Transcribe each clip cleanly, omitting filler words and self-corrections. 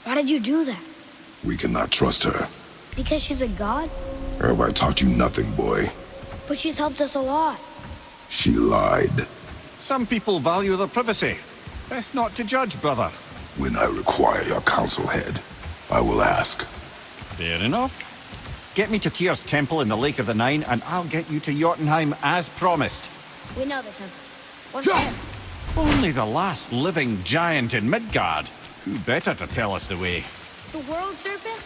Why did you do that? We cannot trust her. Because she's a god? Have I taught you nothing, boy? But she's helped us a lot. She lied. Some people value their privacy. Best not to judge, brother. When I require your council head, I will ask. Fair enough. Get me to Tyr's temple in the Lake of the Nine, and I'll get you to Jotunheim as promised. We know the temple. What's there? Only the last living giant in Midgard. Who better to tell us the way? The world serpent?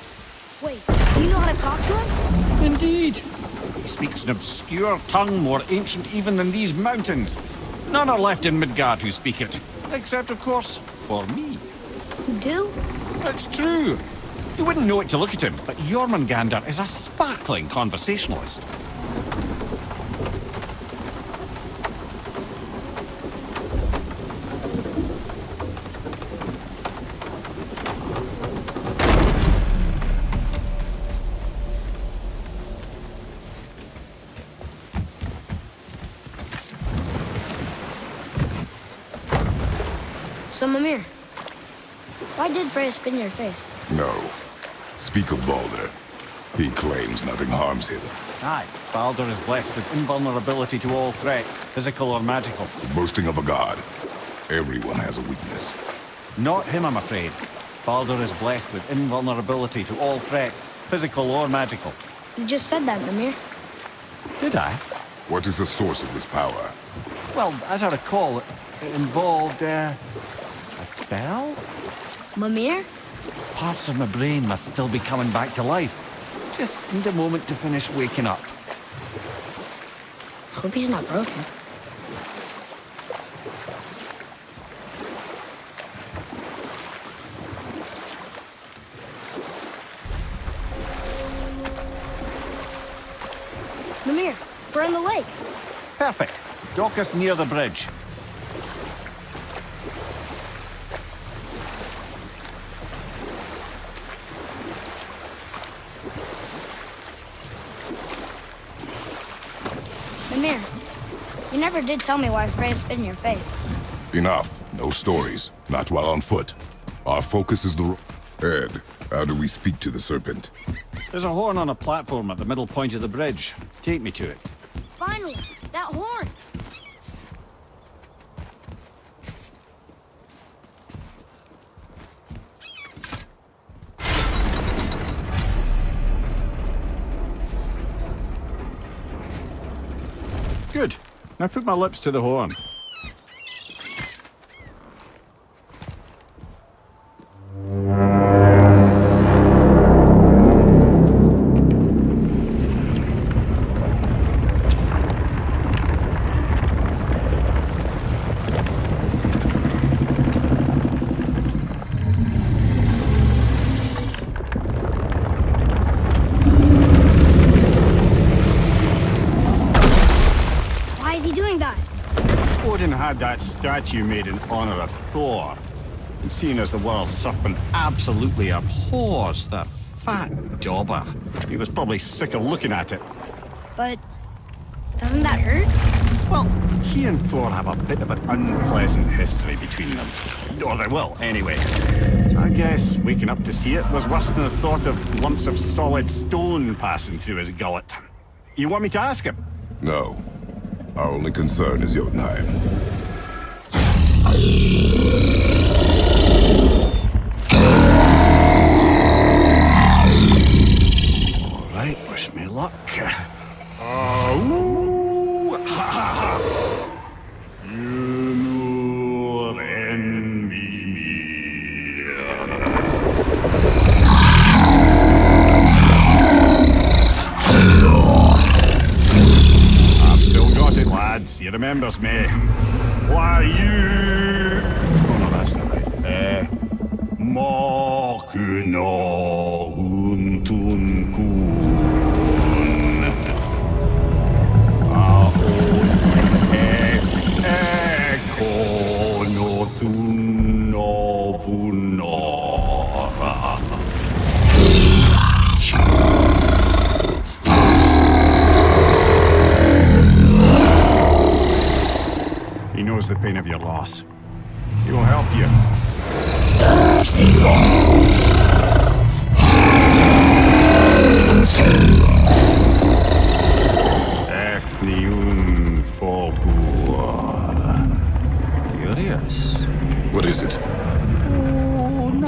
Wait, do you know how to talk to him? Indeed. He speaks an obscure tongue more ancient even than these mountains. None are left in Midgard who speak it. Except, of course, for me. You do? It's true. You wouldn't know it to look at him, but Jormungandr is a sparkling conversationalist. So, Mimir, why did Freya spin your face? No. Speak of Baldur. He claims nothing harms him. Aye, Baldur is blessed with invulnerability to all threats, physical or magical. The boasting of a god. Everyone has a weakness. Not him, I'm afraid. Baldur is blessed with invulnerability to all threats, physical or magical. You just said that, Mimir. Did I? What is the source of this power? Well, as I recall, it involved, a spell? Mimir? Parts of my brain must still be coming back to life. Just need a moment to finish waking up. Hope he's not broken. Mimir, we're in the lake. Perfect. Dock us near the bridge. Mimir, you never did tell me why Freya spit in your face. Enough. No stories. Not while on foot. Our focus is the... Ed, how do we speak to the serpent? There's a horn on a platform at the middle point of the bridge. Take me to it. Finally, that horn. Good. Now put my lips to the horn. Odin had that statue made in honor of Thor. And seeing as the world serpent absolutely abhors the fat dauber, he was probably sick of looking at it. But doesn't that hurt? Well, he and Thor have a bit of an unpleasant history between them. Or they will, anyway. So I guess waking up to see it was worse than the thought of lumps of solid stone passing through his gullet. You want me to ask him? No. Our only concern is Jotunheim. All right, wish me luck. He remembers me. Why you? Oh no, that's not right. Makuna huntun kun. Ekono tunno vunora. He knows the pain of your loss. He will help you.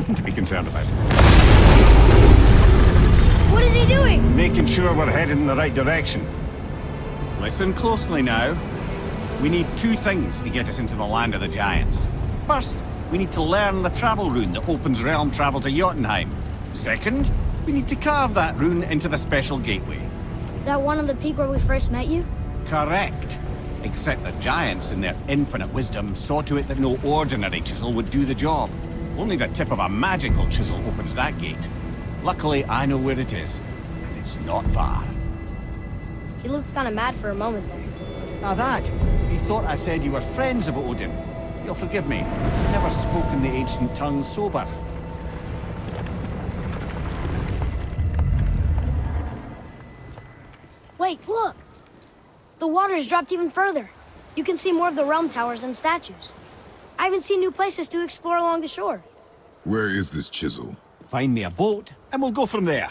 nothing to be concerned about. What is he doing? Making sure we're headed in the right direction. Listen closely now. We need two things to get us into the land of the giants. First, we need to learn the travel rune that opens realm travel to Jotunheim. Second, we need to carve that rune into the special gateway. That one on the peak where we first met you? Correct. Except the giants, in their infinite wisdom, saw to it that no ordinary chisel would do the job. Only the tip of a magical chisel opens that gate. Luckily, I know where it is, and it's not far. He looked kind of mad for a moment there. Now that, you thought I said you were friends of Odin. You'll forgive me. I've never spoken the ancient tongue sober. Wait, look! The water's dropped even further. You can see more of the realm towers and statues. I even see new places to explore along the shore. Where is this chisel? Find me a boat, and we'll go from there.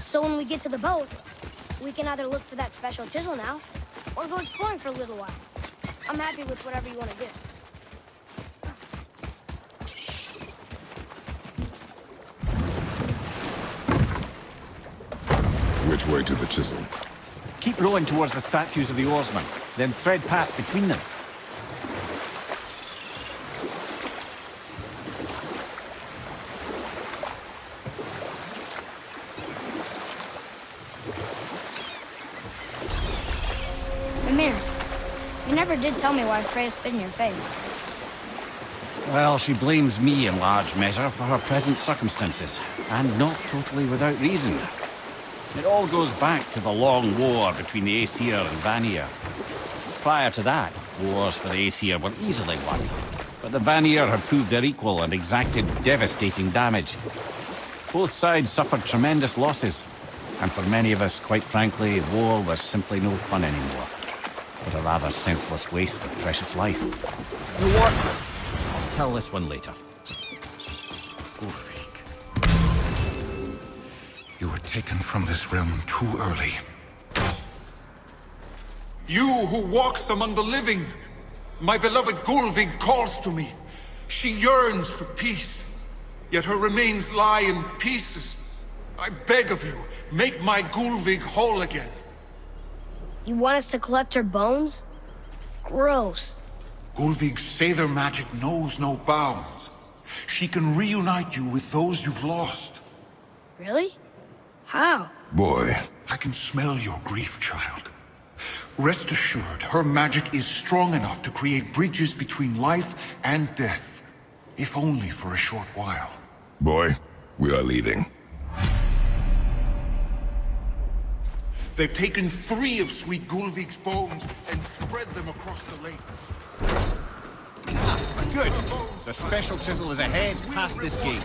So when we get to the boat, we can either look for that special chisel now, or go exploring for a little while. I'm happy with whatever you want to do. Which way to the chisel? Keep rowing towards the statues of the oarsmen, then thread past between them. Amir, you never did tell me why Freya spit in your face. Well, she blames me in large measure for her present circumstances, and not totally without reason. It all goes back to the long war between the Aesir and Vanir. Prior to that, wars for the Aesir were easily won, but the Vanir had proved their equal and exacted devastating damage. Both sides suffered tremendous losses, and for many of us, quite frankly, war was simply no fun anymore, but a rather senseless waste of precious life. You know what? I'll tell this one later. Ulfik, you were taken from this realm too early. You who walks among the living, my beloved Gulvig calls to me. She yearns for peace, yet her remains lie in pieces. I beg of you, make my Gulvig whole again. You want us to collect her bones? Gross. Gulvig's Sather magic knows no bounds. She can reunite you with those you've lost. Really? How? Boy, I can smell your grief, child. Rest assured, her magic is strong enough to create bridges between life and death, if only for a short while. boy, we are leaving. They've taken 3 of Sweet Gulvig's bones and spread them across the lake. Good. The special chisel is ahead, past this gate.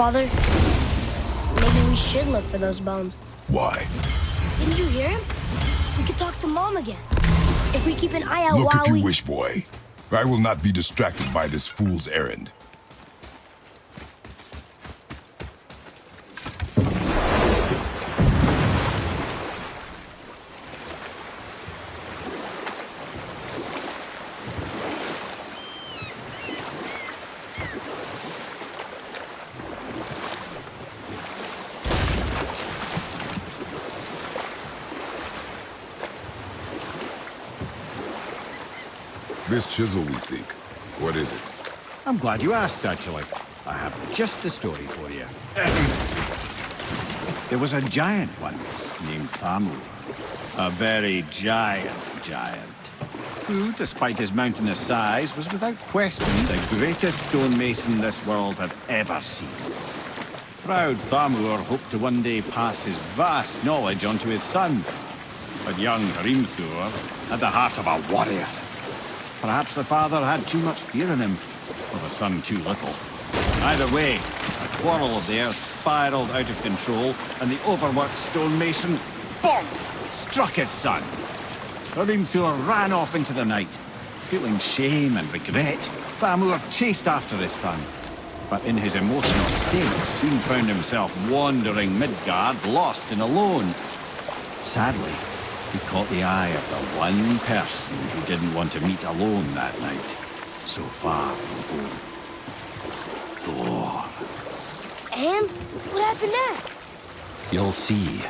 Father, maybe we should look for those bones. Why? Didn't you hear him? We could talk to Mom again. If we keep an eye out Look while if you we... wish, boy. I will not be distracted by this fool's errand. This chisel we seek, what is it? I'm glad you asked, actually. I have just the story for you. There was a giant once named Thamur. A very giant, who, despite his mountainous size, was without question the greatest stonemason this world had ever seen. Proud Thamur hoped to one day pass his vast knowledge on to his son. But young Hrimthur had the heart of a warrior. Perhaps the father had too much fear in him, or the son too little. Either way, a quarrel of theirs spiraled out of control, and the overworked stonemason, bonk, struck his son. Hrimthur ran off into the night. Feeling shame and regret, Thamur chased after his son. But in his emotional state, soon found himself wandering Midgard, lost and alone. Sadly, he caught the eye of the one person who didn't want to meet alone that night, so far from home. Thor. And? What happened next? You'll see.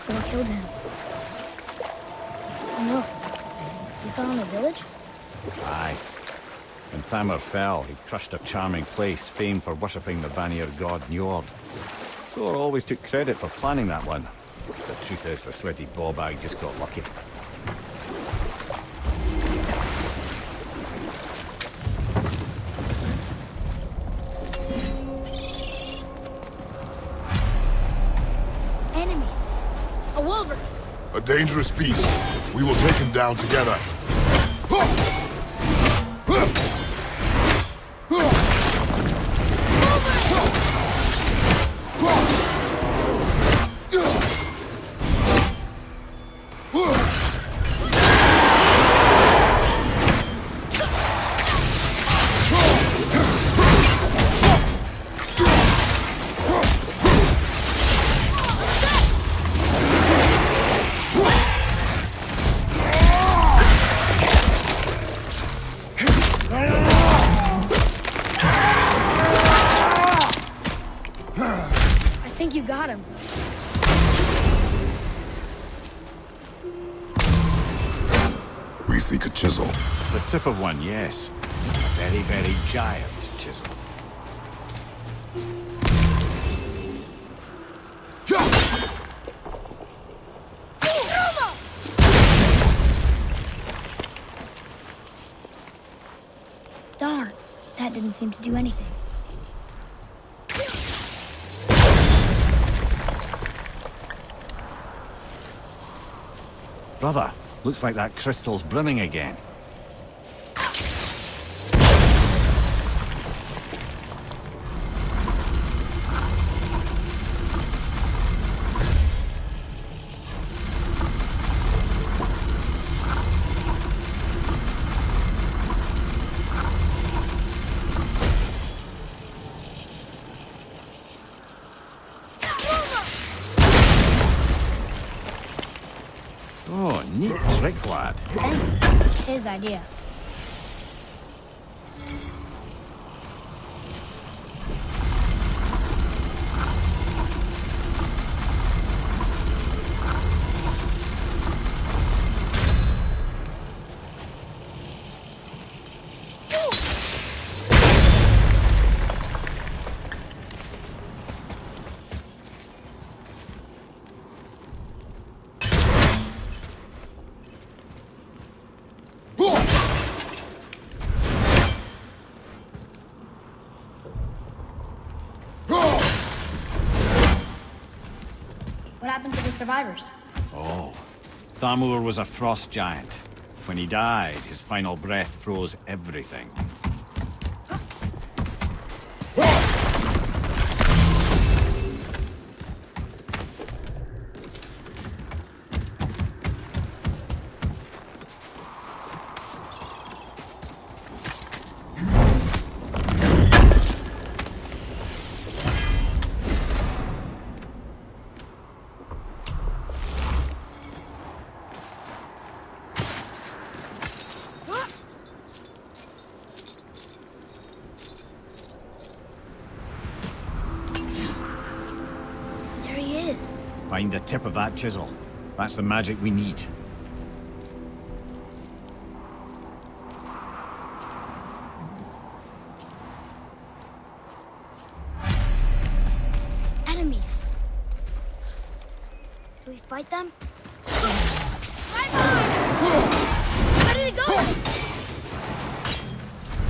Thor killed him. Oh no. You fell in the village? Aye. When Thamur fell, he crushed a charming place famed for worshipping the Vanir god Njord. Thor always took credit for planning that one. The truth is, the sweaty ballbag just got lucky. Enemies. A wolverine. A dangerous beast. We will take him down together. I think you got him. We seek a chisel. The tip of one, yes. A very, very giant chisel. Darn, that didn't seem to do anything. Brother, looks like that crystal's brimming again. Oh, neat trick, lad. Thanks. His idea. What happened to the survivors? Oh, Thamur was a frost giant. When he died, his final breath froze everything. Find the tip of that chisel. That's the magic we need. Enemies. Do we fight them? Right behind! Where did it go?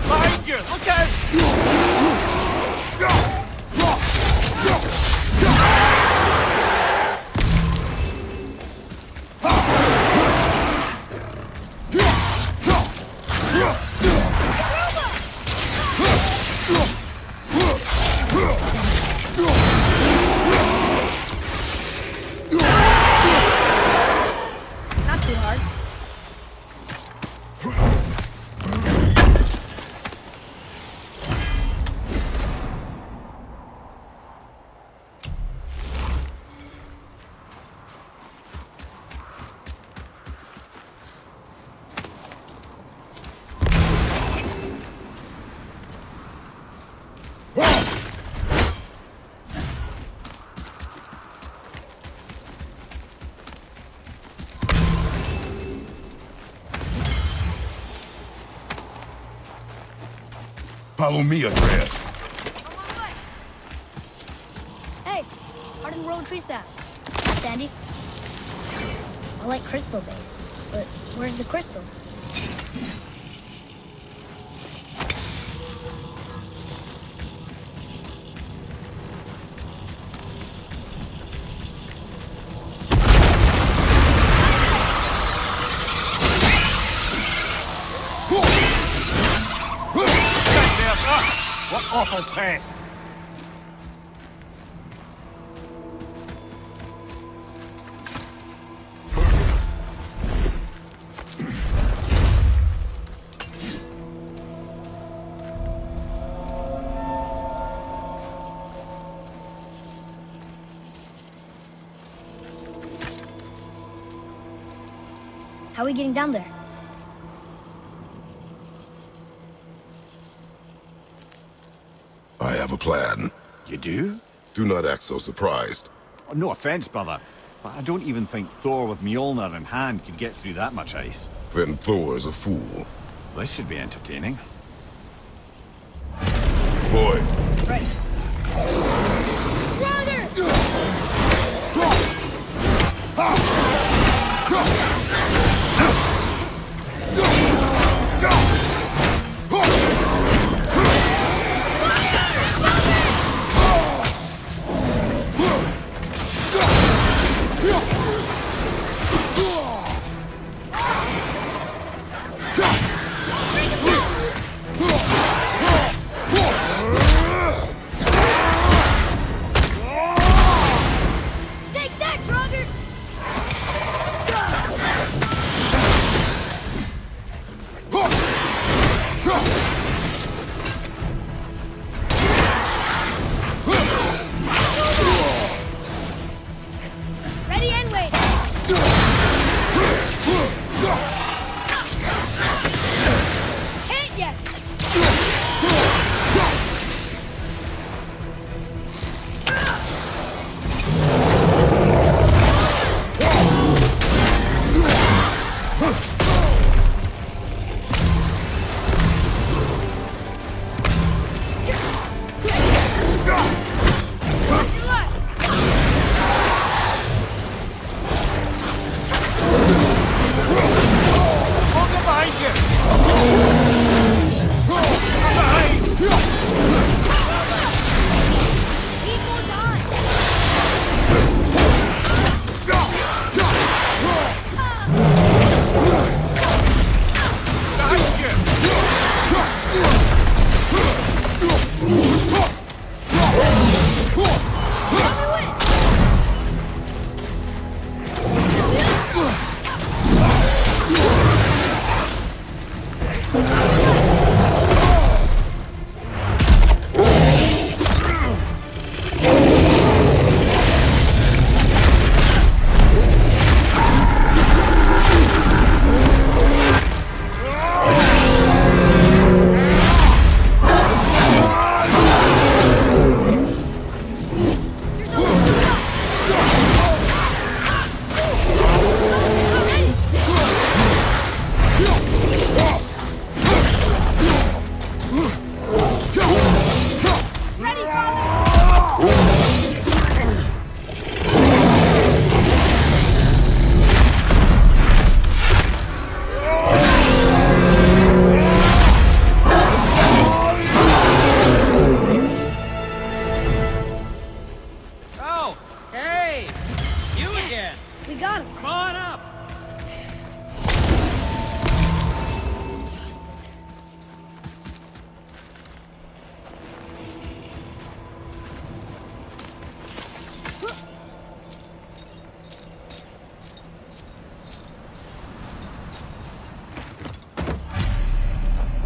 Behind you! Look out! Not too hard. Follow me, Andreas. Hey, hardened road tree sap. Sandy. I like crystal base, but where's the crystal? What awful pests! How are we getting down there? I have a plan. You do? Do not act so surprised. Oh, no offense, brother, but I don't even think Thor with Mjolnir in hand could get through that much ice. Then Thor is a fool. This should be entertaining. Boy, Right. Brother!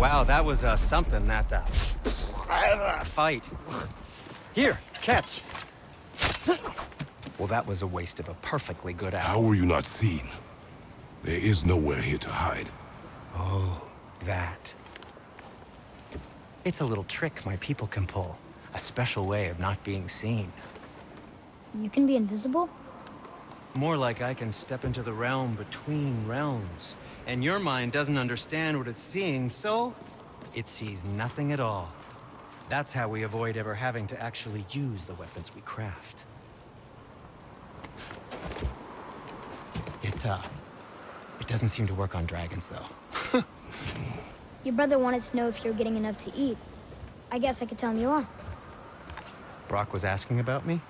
Wow, that was something, that fight. Here, catch. Well, that was a waste of a perfectly good How hour. were you not seen? There is nowhere here to hide. Oh, that. It's a little trick my people can pull. A special way of not being seen. You can be invisible? More like I can step into the realm between realms. And your mind doesn't understand what it's seeing, so it sees nothing at all. That's how we avoid ever having to actually use the weapons we craft. It doesn't seem to work on dragons, though. Your brother wanted to know if you're getting enough to eat. I guess I could tell him you are. Brock was asking about me?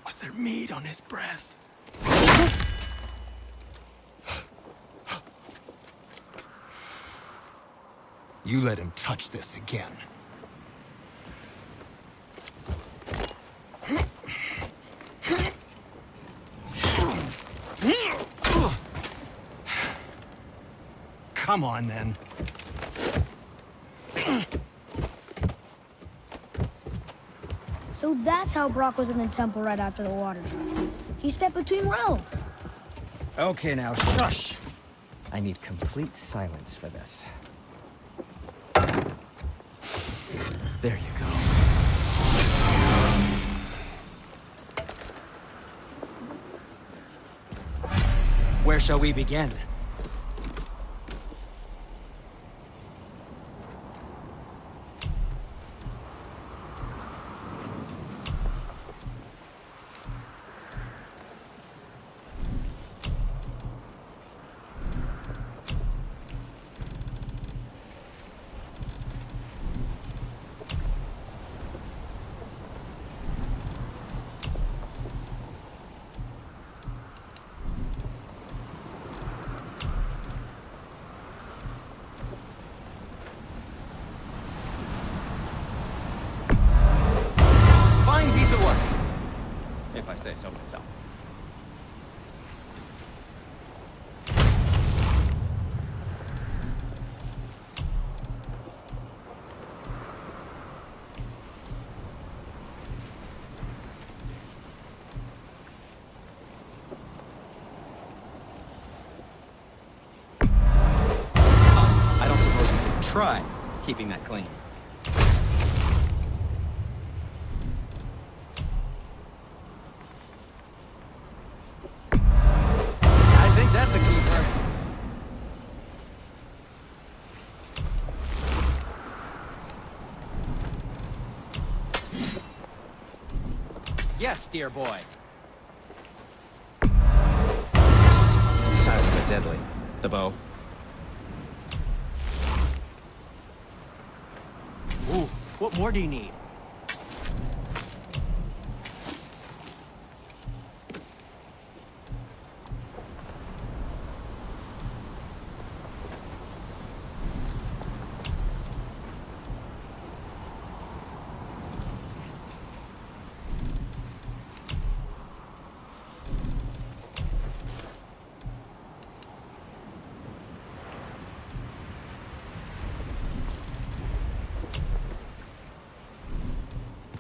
Was there meat on his breath? You let him touch this again. Come on, then. So that's how Brock was in the temple right after the water drop. He stepped between realms. Okay, now, shush. I need complete silence for this. There you go. Where shall we begin? Fine piece of work, if I say so myself. I don't suppose you could try keeping that clean. I think that's a keeper. Yes, dear boy. Silent but deadly. The bow. Ooh, what more do you need?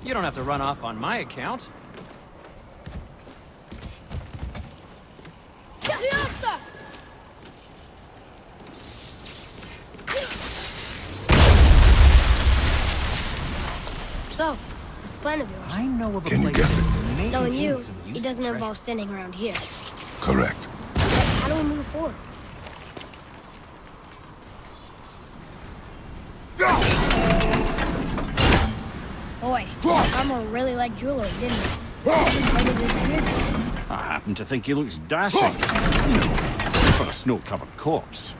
You don't have to run off on my account. So, this plan of yours. I know of a Can you place guess it? that may Knowing contain you, some it useful doesn't treasure. involve standing around here. Correct. How do we move forward? Boy, Thamur really liked jewelry, didn't he? Where did this appear? I happen to think he looks dashing. You know, for a snow-covered corpse.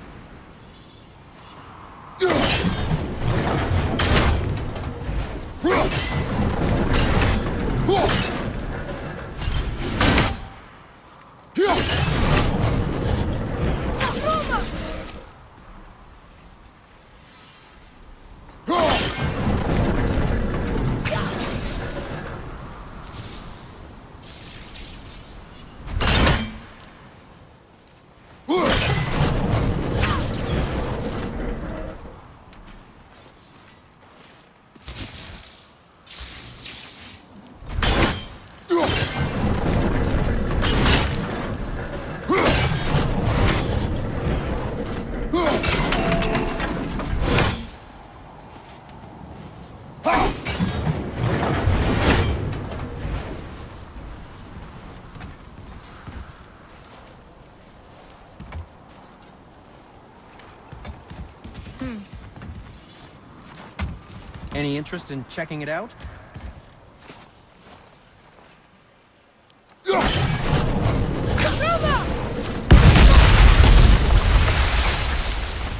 Any interest in checking it out?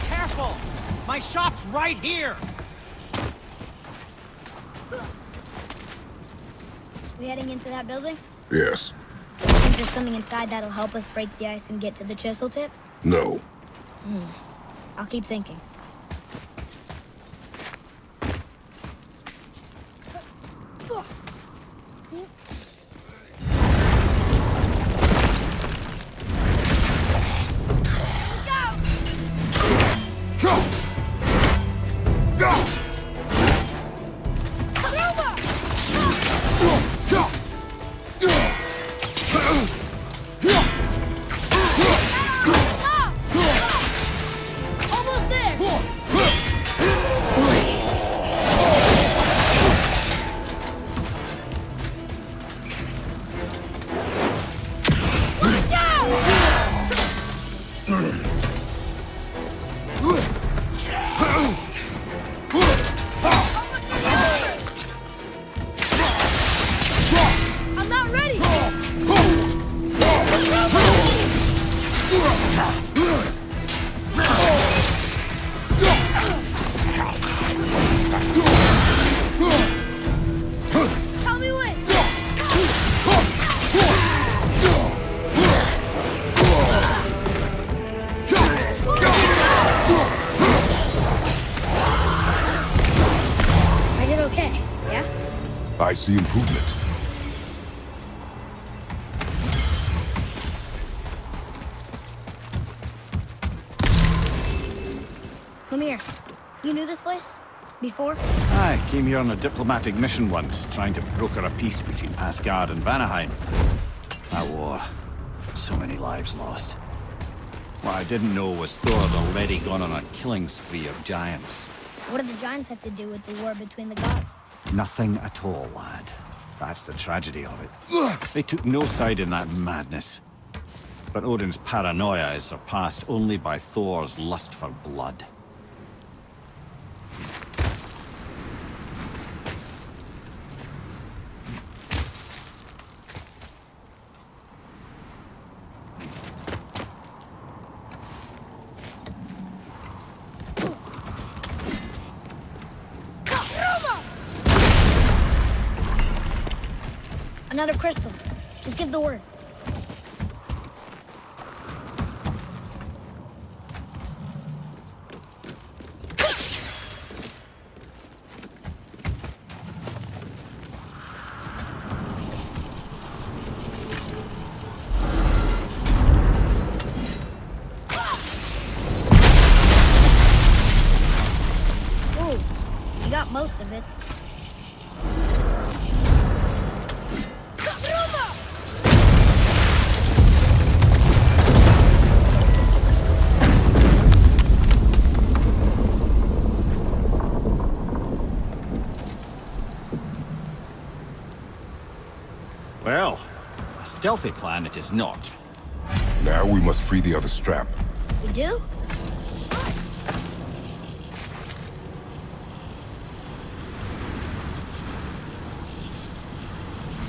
Careful! My shop's right here! We heading into that building? Yes. Think there's something inside that'll help us break the ice and get to the chisel tip? No. I'll keep thinking. I see improvement. Come here. You knew this place? Before? I came here on a diplomatic mission once, trying to broker a peace between Asgard and Vanaheim. That war. So many lives lost. What I didn't know was Thor had already gone on a killing spree of giants. What do the giants have to do with the war between the gods? Nothing at all, lad. That's the tragedy of it. They took no side in that madness. But Odin's paranoia is surpassed only by Thor's lust for blood. Another crystal. Just give the word. Ooh, you got most of it. Well, a stealthy plan it is not. Now we must free the other strap. We do?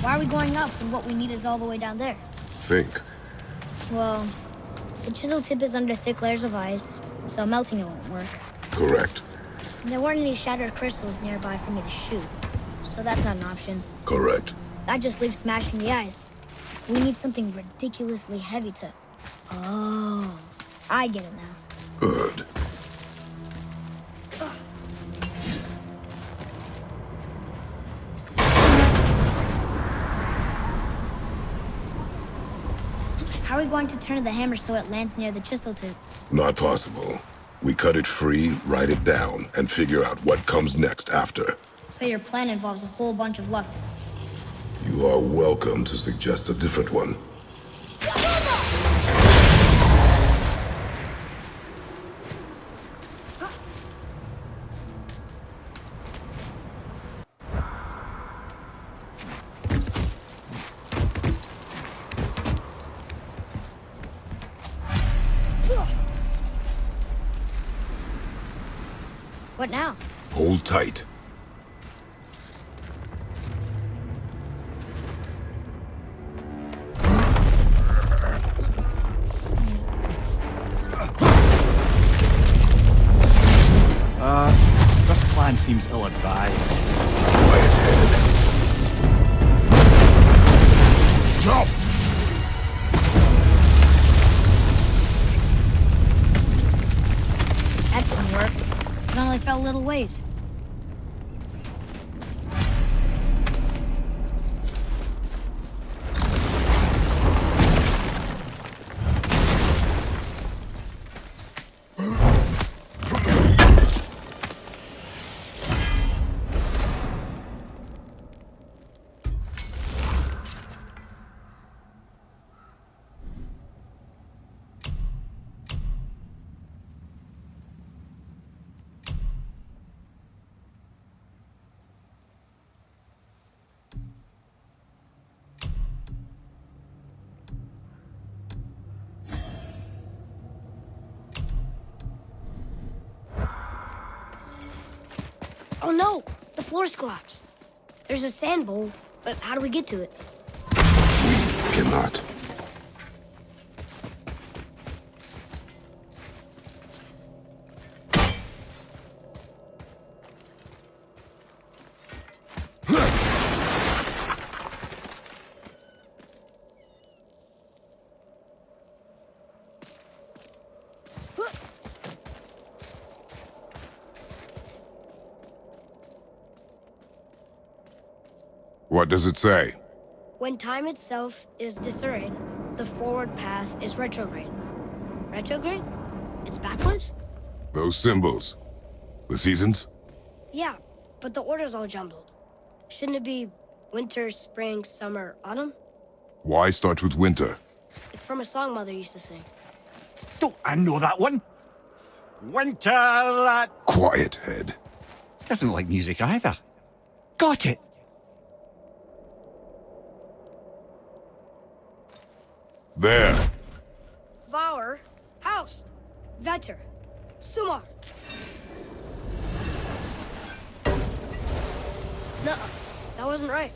Why are we going up when what we need is all the way down there? Think. Well, the chisel tip is under thick layers of ice, so melting it won't work. Correct. And there weren't any shattered crystals nearby for me to shoot, so that's not an option. Correct. That just leaves smashing the ice. We need something ridiculously heavy to... Oh, I get it now. Good. How are we going to turn the hammer so it lands near the chisel tip? Not possible. We cut it free, write it down, and figure out what comes next after. So your plan involves a whole bunch of luck. You are welcome to suggest a different one. What now? Hold tight. seems ill-advised. Quiet head. Jump! That didn't work. It only fell a little ways. Oh no! The floor's collapsed. There's a sand bowl, but how do we get to it? Cannot. What does it say? When time itself is disarrayed, the forward path is retrograde. Retrograde? It's backwards? Those symbols. The seasons? Yeah, but the order's all jumbled. Shouldn't it be winter, spring, summer, autumn? Why start with winter? It's from a song Mother used to sing. Don't I know that one? Winter that... Quiet head. Doesn't like music either. Got it. There. Bauer, Haust, Vetter, Sumar. No, that wasn't right.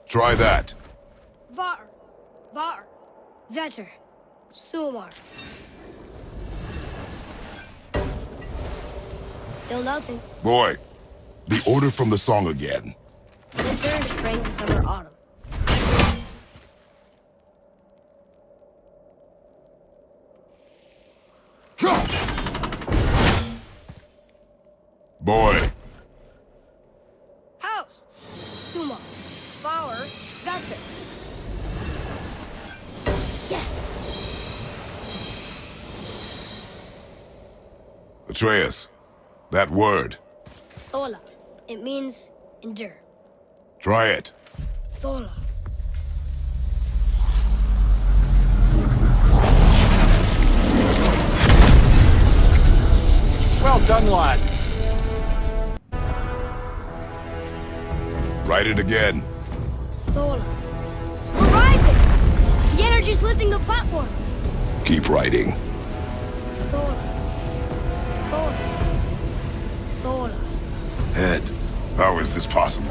Try that. Var, Vetter, Sumar. Still nothing. Boy, the order from the song again. Winter, spring, summer, autumn. Boy. House, Suma, Bauer, Vetter. Yes. Atreus, that word. Thola. It means endure. Try it. Thola. Well done, lad. Write it again. Thola. We're rising! The energy's lifting the platform. Keep writing. Thola. Thola. Thola. Head, how is this possible?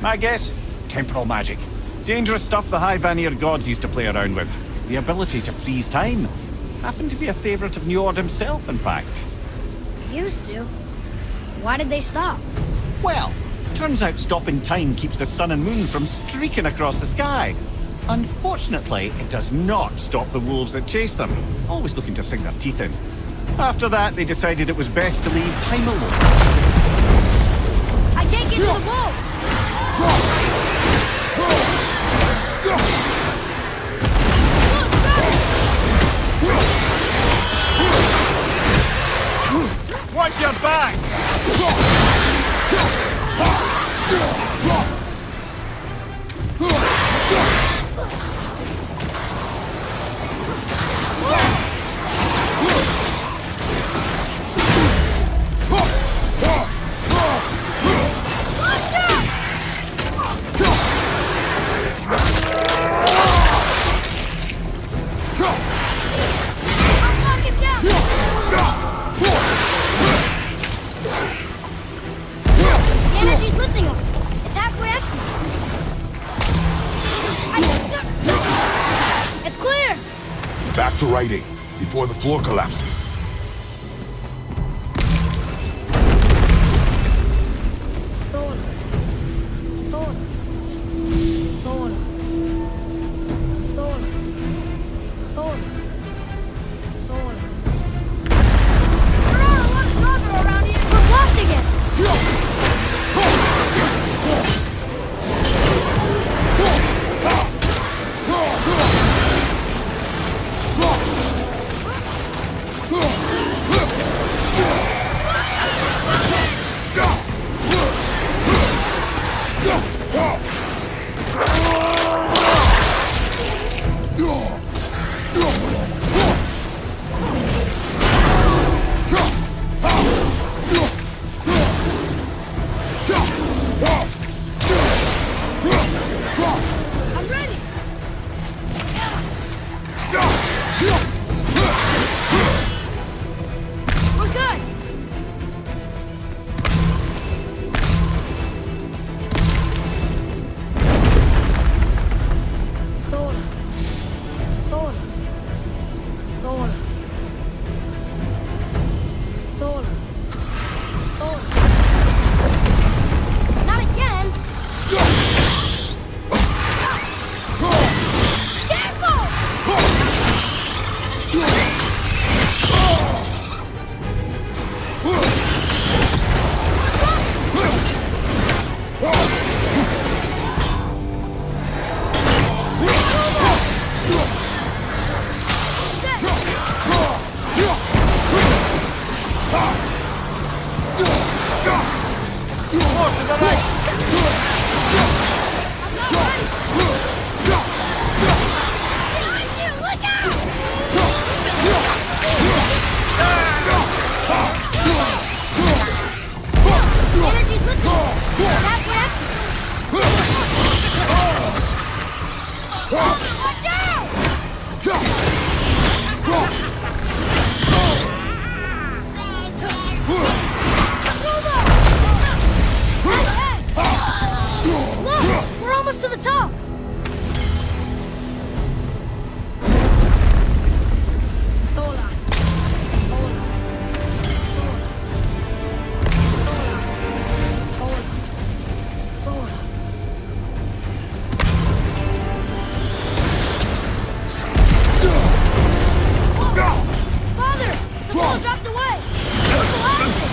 My guess? Temporal magic. Dangerous stuff the High Vanir gods used to play around with. The ability to freeze time. Happened to be a favorite of Njord himself, in fact. Used to. Why did they stop? Well, turns out stopping time keeps the sun and moon from streaking across the sky. Unfortunately, it does not stop the wolves that chase them, always looking to sink their teeth in. After that, they decided it was best to leave time alone. I can't get to the boat! Watch your back! Back to writing. before the floor collapses. Thor. Thor. Thor. Thor. Thor. Thor. There are a lot of Thamur around here. We're blocked again. I'm ready. We're good. Thor. Thor. Thor. Thor. Thor. Not again. Careful! To the top! Thola. Thola. Thola. Thola. Father! The ball dropped away! It collapsed!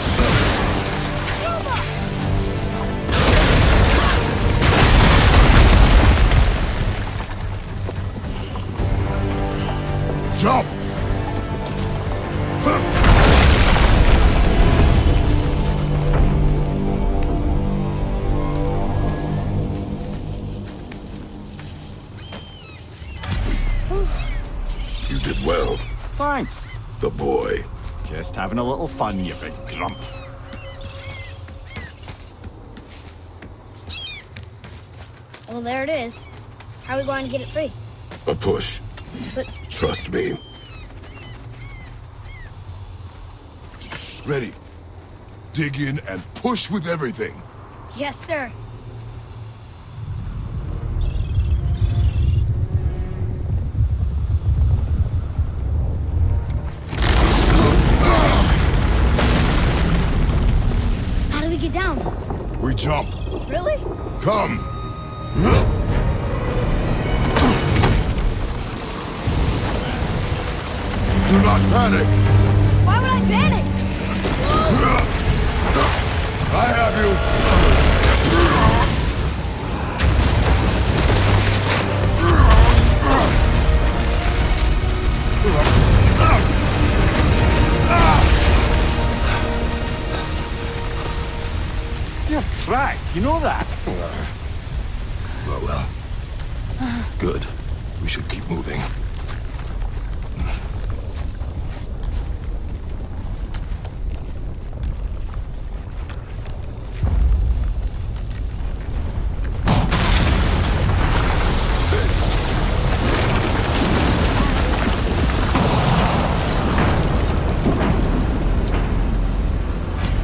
Jump! You did well, Thanks. the boy. Just having a little fun, you big grump. Well, there it is. How are we going to get it free? A push. But Trust me. Ready. Dig in and push with everything. yes, sir. How do we get down? We jump. Really? Come. Do not panic. Why would I panic? I have you. You're cracked, you know that? Well. Good. We should keep moving.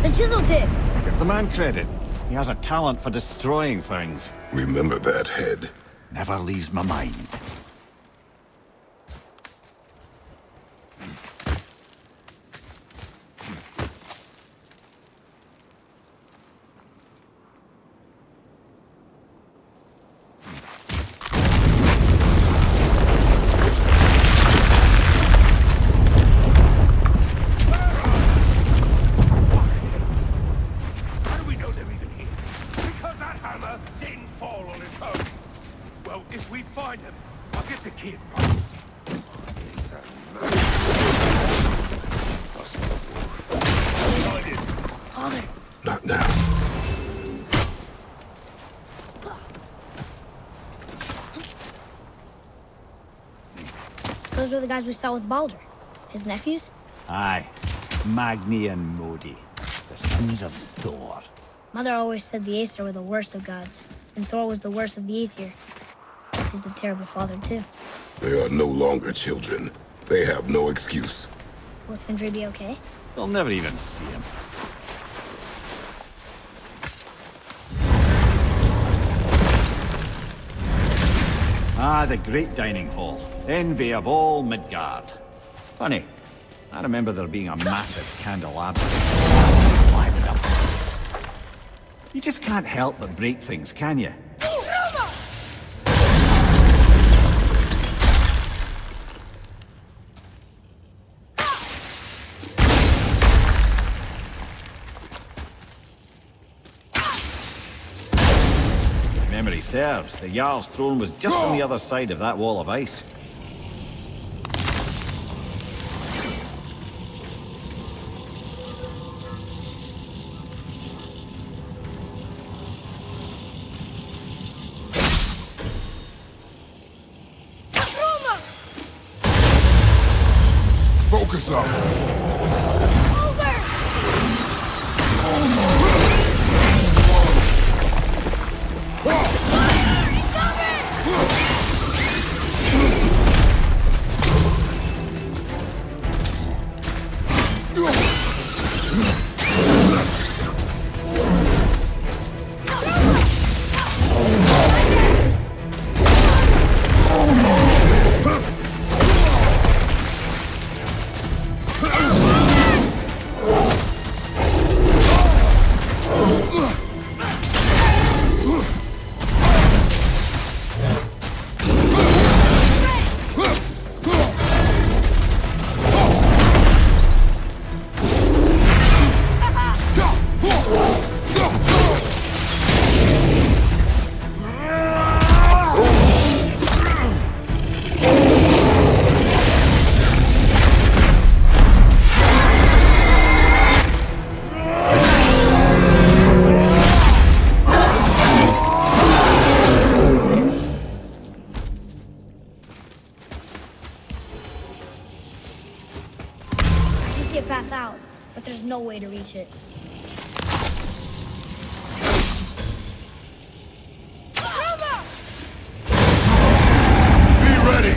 The chisel tip. Give the man credit. He has a talent for destroying things. Remember that head. Never leaves my mind. Those were the guys we saw with Baldur. His nephews? Aye. Magni and Modi, the sons of Thor. Mother always said the Aesir were the worst of gods, and Thor was the worst of the Aesir. Guess he's a terrible father, too. They are no longer children. They have no excuse. Will Sindri be okay? They'll never even see him. Ah, the great dining hall. Envy of all Midgard. Funny, I remember there being a massive candelabra. Livened up the place. You just can't help but break things, can you? Memory serves, the Jarl's throne was just on the other side of that wall of ice. Focus up! Path out, but there's no way to reach it. Be ready!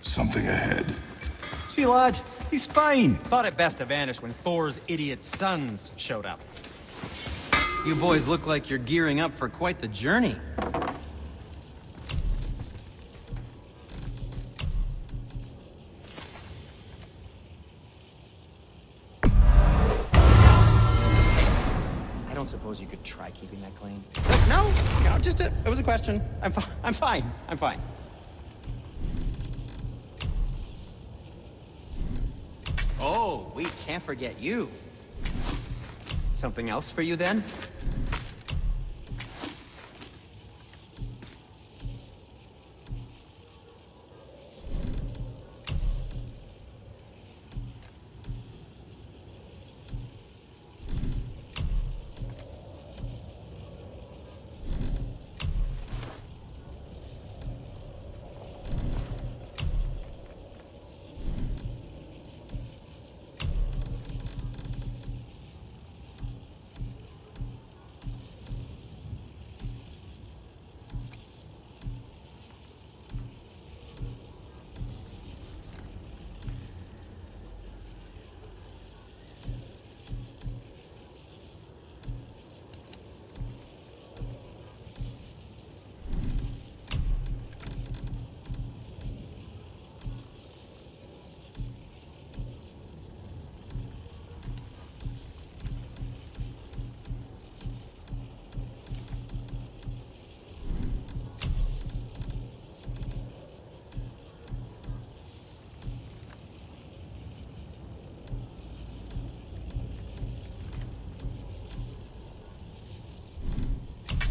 Something ahead. See, lad, he's fine. Thought it best to vanish when Thor's idiot sons showed up. You boys look like you're gearing up for quite the journey. I don't suppose you could try keeping that clean? No, just it was a question. I'm fine. Oh, we can't forget you. Something else for you then?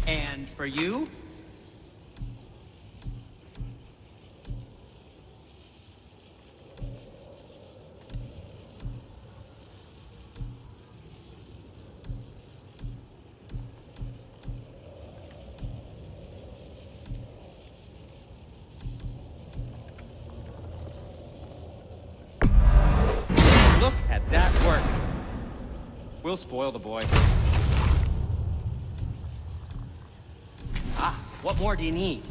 And for you? Look at that work. We'll spoil the boy. What more do you need?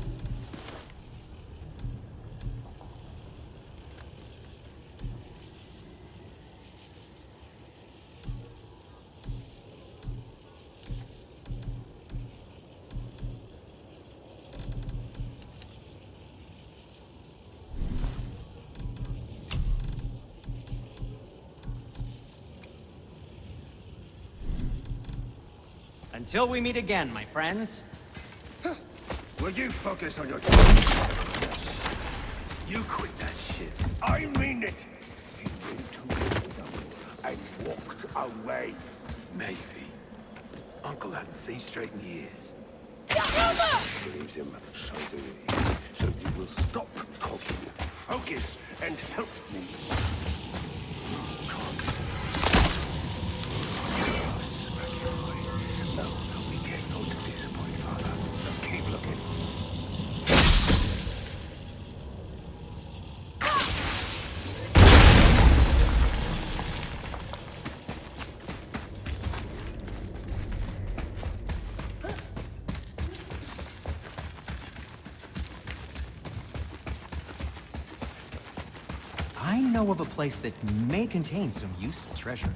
Until we meet again, my friends. Will you focus on your... You quit that shit. I mean it. You went to Thamur and walked away. Maybe. Uncle hasn't seen straight in years. Believes him, so do we. So you will stop talking, focus, and help me. No, we can't go to disappoint Father. So keep looking. I know of a place that may contain some useful treasure.